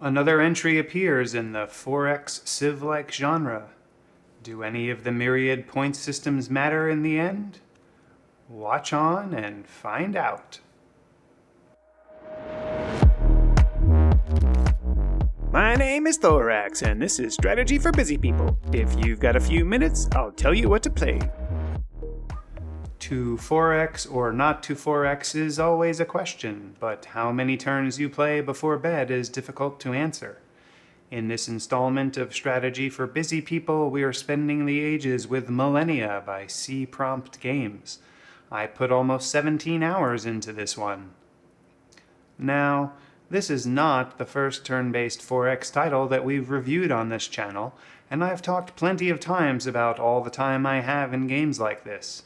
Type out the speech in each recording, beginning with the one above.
Another entry appears in the 4X Civ-like genre. Do any of the myriad point systems matter in the end? Watch on and find out. My name is Thoraxe, and this is Strategy for Busy People. If you've got a few minutes, I'll tell you what to play. To 4x or not to 4x is always a question, but how many turns you play before bed is difficult to answer. In this installment of Strategy for Busy People, we are spending the ages with Millennia by C Prompt Games. I put almost 17 hours into this one. Now, this is not the first turn-based 4X title that we've reviewed on this channel, and I've talked plenty of times about all the time I have in games like this.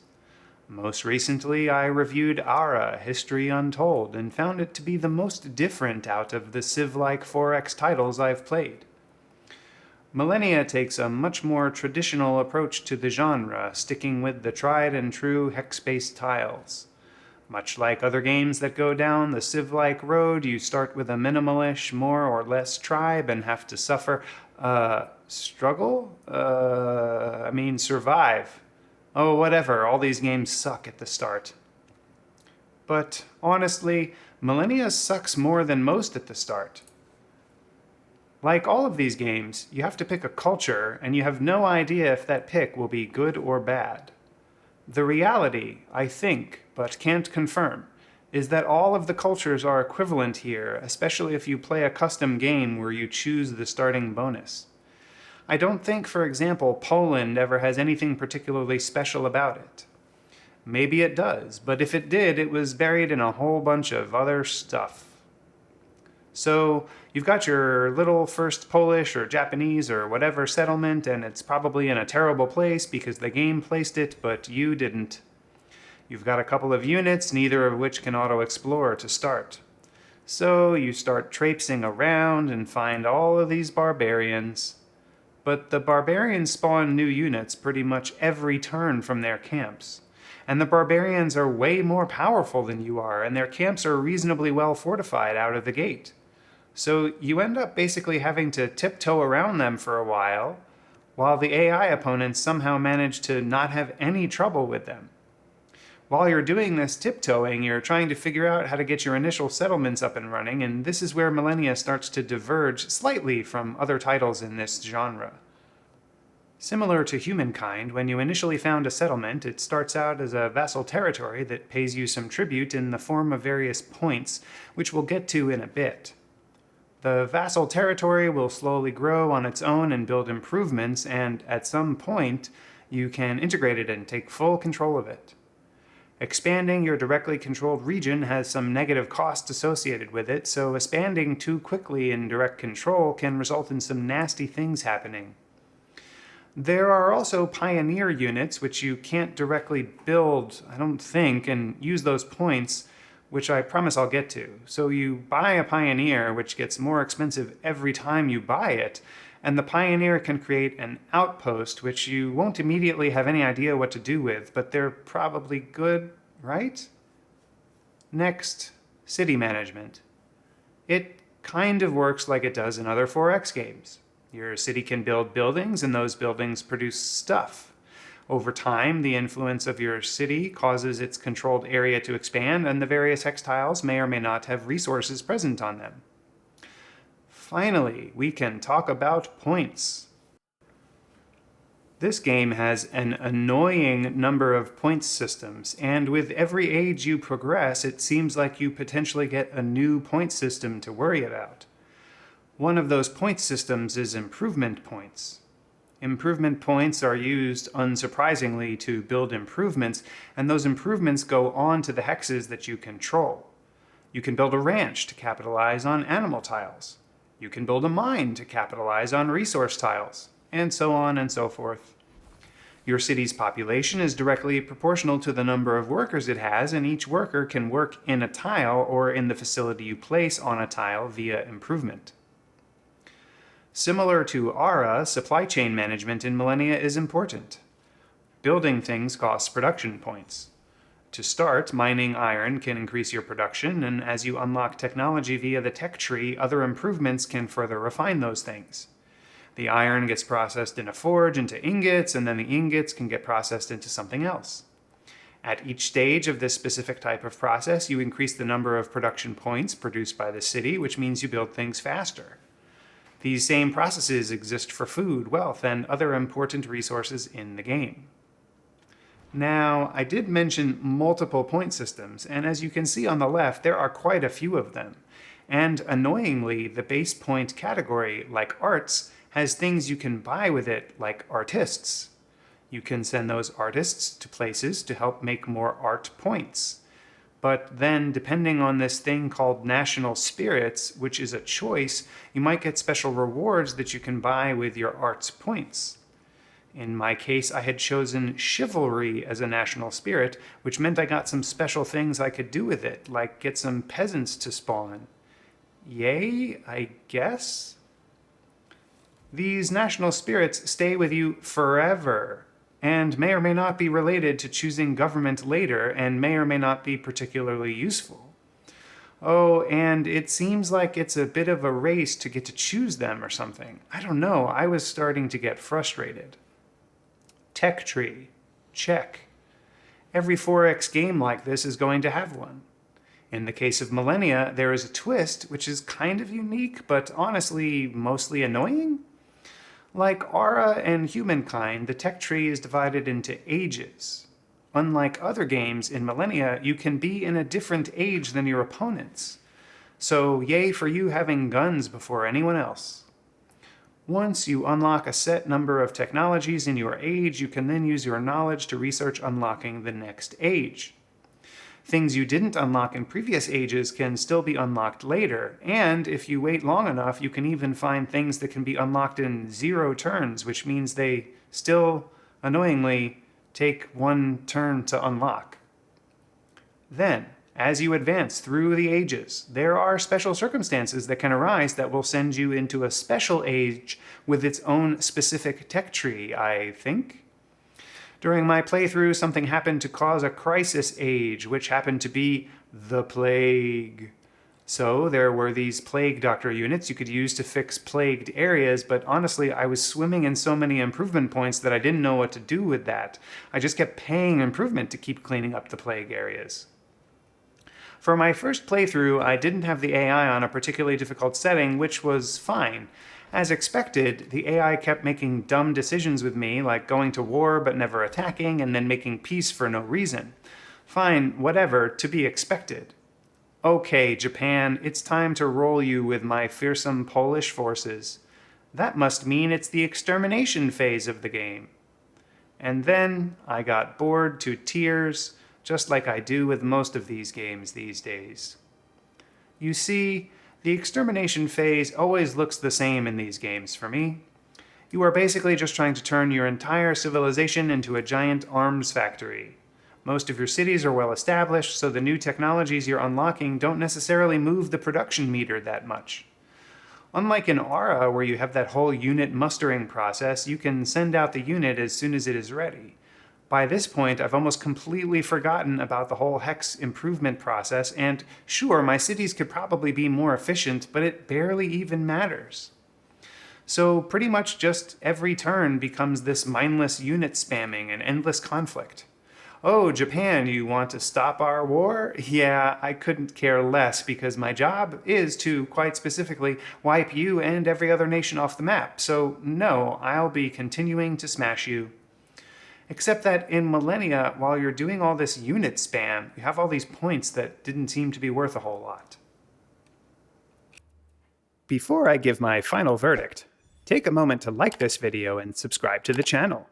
Most recently, I reviewed Ara, History Untold, and found it to be the most different out of the Civ-like 4X titles I've played. Millennia takes a much more traditional approach to the genre, sticking with the tried-and-true hex-based tiles. Much like other games that go down the Civ-like road, you start with a minimalish, more or less tribe and have to suffer, survive. Oh, whatever, all these games suck at the start. But honestly, Millennia sucks more than most at the start. Like all of these games, you have to pick a culture, and you have no idea if that pick will be good or bad. The reality, I think, but can't confirm, is that all of the cultures are equivalent here, especially if you play a custom game where you choose the starting bonus. I don't think, for example, Poland ever has anything particularly special about it. Maybe it does, but if it did, it was buried in a whole bunch of other stuff. So, you've got your little first Polish or Japanese or whatever settlement, and it's probably in a terrible place because the game placed it, but you didn't. You've got a couple of units, neither of which can auto-explore to start. So, you start traipsing around and find all of these barbarians. But the barbarians spawn new units pretty much every turn from their camps. And the barbarians are way more powerful than you are, and their camps are reasonably well fortified out of the gate. So you end up basically having to tiptoe around them for a while the AI opponents somehow manage to not have any trouble with them. While you're doing this tiptoeing, you're trying to figure out how to get your initial settlements up and running, and this is where Millennia starts to diverge slightly from other titles in this genre. Similar to Humankind, when you initially found a settlement, it starts out as a vassal territory that pays you some tribute in the form of various points, which we'll get to in a bit. The vassal territory will slowly grow on its own and build improvements, and at some point, you can integrate it and take full control of it. Expanding your directly controlled region has some negative costs associated with it, so expanding too quickly in direct control can result in some nasty things happening. There are also pioneer units which you can't directly build, I don't think, and use those points, which I promise I'll get to. So you buy a pioneer, which gets more expensive every time you buy it, and the pioneer can create an outpost, which you won't immediately have any idea what to do with, but they're probably good, right? Next, city management. It kind of works like it does in other 4X games. Your city can build buildings, and those buildings produce stuff. Over time, the influence of your city causes its controlled area to expand, and the various hex tiles may or may not have resources present on them. Finally, we can talk about points. This game has an annoying number of points systems, and with every age you progress, it seems like you potentially get a new point system to worry about. One of those point systems is improvement points. Improvement points are used, unsurprisingly, to build improvements, and those improvements go on to the hexes that you control. You can build a ranch to capitalize on animal tiles. You can build a mine to capitalize on resource tiles, and so on and so forth. Your city's population is directly proportional to the number of workers it has, and each worker can work in a tile or in the facility you place on a tile via improvement. Similar to Ara, supply chain management in Millennia is important. Building things costs production points. To start, mining iron can increase your production, and as you unlock technology via the tech tree, other improvements can further refine those things. The iron gets processed in a forge into ingots, and then the ingots can get processed into something else. At each stage of this specific type of process, you increase the number of production points produced by the city, which means you build things faster. These same processes exist for food, wealth, and other important resources in the game. Now, I did mention multiple point systems, and as you can see on the left, there are quite a few of them. And annoyingly, the base point category, like arts, has things you can buy with it, like artists. You can send those artists to places to help make more art points. But then, depending on this thing called national spirits, which is a choice, you might get special rewards that you can buy with your arts points. In my case, I had chosen chivalry as a national spirit, which meant I got some special things I could do with it, like get some peasants to spawn. Yay, I guess? These national spirits stay with you forever, and may or may not be related to choosing government later, and may or may not be particularly useful. Oh, and it seems like it's a bit of a race to get to choose them or something. I don't know, I was starting to get frustrated. Tech tree. Check. Every 4X game like this is going to have one. In the case of Millennia, there is a twist, which is kind of unique, but honestly, mostly annoying. Like Aura and Humankind, the tech tree is divided into ages. Unlike other games in Millennia, you can be in a different age than your opponents. So yay for you having guns before anyone else. Once you unlock a set number of technologies in your age, you can then use your knowledge to research unlocking the next age. Things you didn't unlock in previous ages can still be unlocked later, and if you wait long enough, you can even find things that can be unlocked in 0 turns, which means they still, annoyingly, take 1 turn to unlock. Then, as you advance through the ages, there are special circumstances that can arise that will send you into a special age with its own specific tech tree, I think. During my playthrough, something happened to cause a crisis age, which happened to be the plague. So there were these plague doctor units you could use to fix plagued areas, but honestly, I was swimming in so many improvement points that I didn't know what to do with that. I just kept paying improvement to keep cleaning up the plague areas. For my first playthrough, I didn't have the AI on a particularly difficult setting, which was fine. As expected, the AI kept making dumb decisions with me, like going to war but never attacking, and then making peace for no reason. Fine, whatever, to be expected. Okay, Japan, it's time to roll you with my fearsome Polish forces. That must mean it's the extermination phase of the game. And then I got bored to tears, just like I do with most of these games these days. You see, the extermination phase always looks the same in these games for me. You are basically just trying to turn your entire civilization into a giant arms factory. Most of your cities are well established, so the new technologies you're unlocking don't necessarily move the production meter that much. Unlike in Aura, where you have that whole unit mustering process, you can send out the unit as soon as it is ready. By this point, I've almost completely forgotten about the whole hex improvement process, and sure, my cities could probably be more efficient, but it barely even matters. So pretty much just every turn becomes this mindless unit spamming and endless conflict. Oh, Japan, you want to stop our war? Yeah, I couldn't care less because my job is to, quite specifically, wipe you and every other nation off the map. So no, I'll be continuing to smash you. Except that in Millennia, while you're doing all this unit spam, you have all these points that didn't seem to be worth a whole lot. Before I give my final verdict, take a moment to like this video and subscribe to the channel.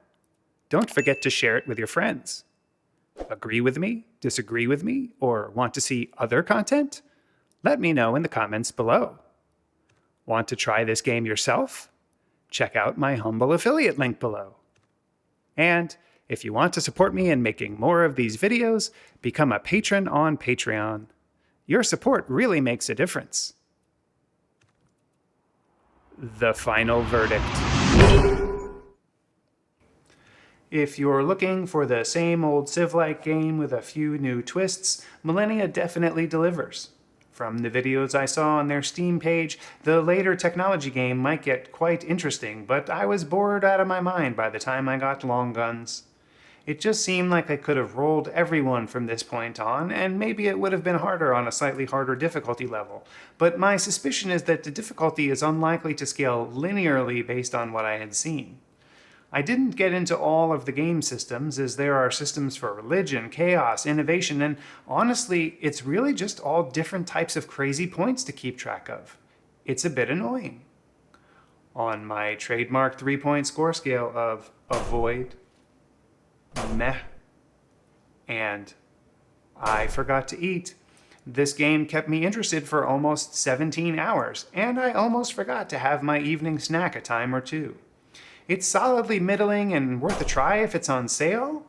Don't forget to share it with your friends. Agree with me, disagree with me, or want to see other content? Let me know in the comments below. Want to try this game yourself? Check out my humble affiliate link below. And if you want to support me in making more of these videos, become a patron on Patreon. Your support really makes a difference. The final verdict. If you're looking for the same old Civ-like game with a few new twists, Millennia definitely delivers. From the videos I saw on their Steam page, the later technology game might get quite interesting, but I was bored out of my mind by the time I got long guns. It just seemed like I could have rolled everyone from this point on, and maybe it would have been harder on a slightly harder difficulty level. But my suspicion is that the difficulty is unlikely to scale linearly based on what I had seen. I didn't get into all of the game systems, as there are systems for religion, chaos, innovation, and honestly, it's really just all different types of crazy points to keep track of. It's a bit annoying. On my trademark 3-point score scale of avoid, meh, and I forgot to eat, this game kept me interested for almost 17 hours, and I almost forgot to have my evening snack a time or two. It's solidly middling and worth a try if it's on sale.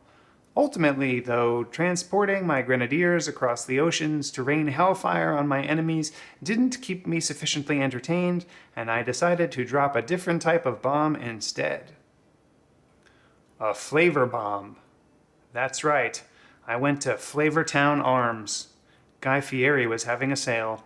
Ultimately, though, transporting my grenadiers across the oceans to rain hellfire on my enemies didn't keep me sufficiently entertained, and I decided to drop a different type of bomb instead. A flavor bomb. That's right. I went to Flavortown Arms. Guy Fieri was having a sale.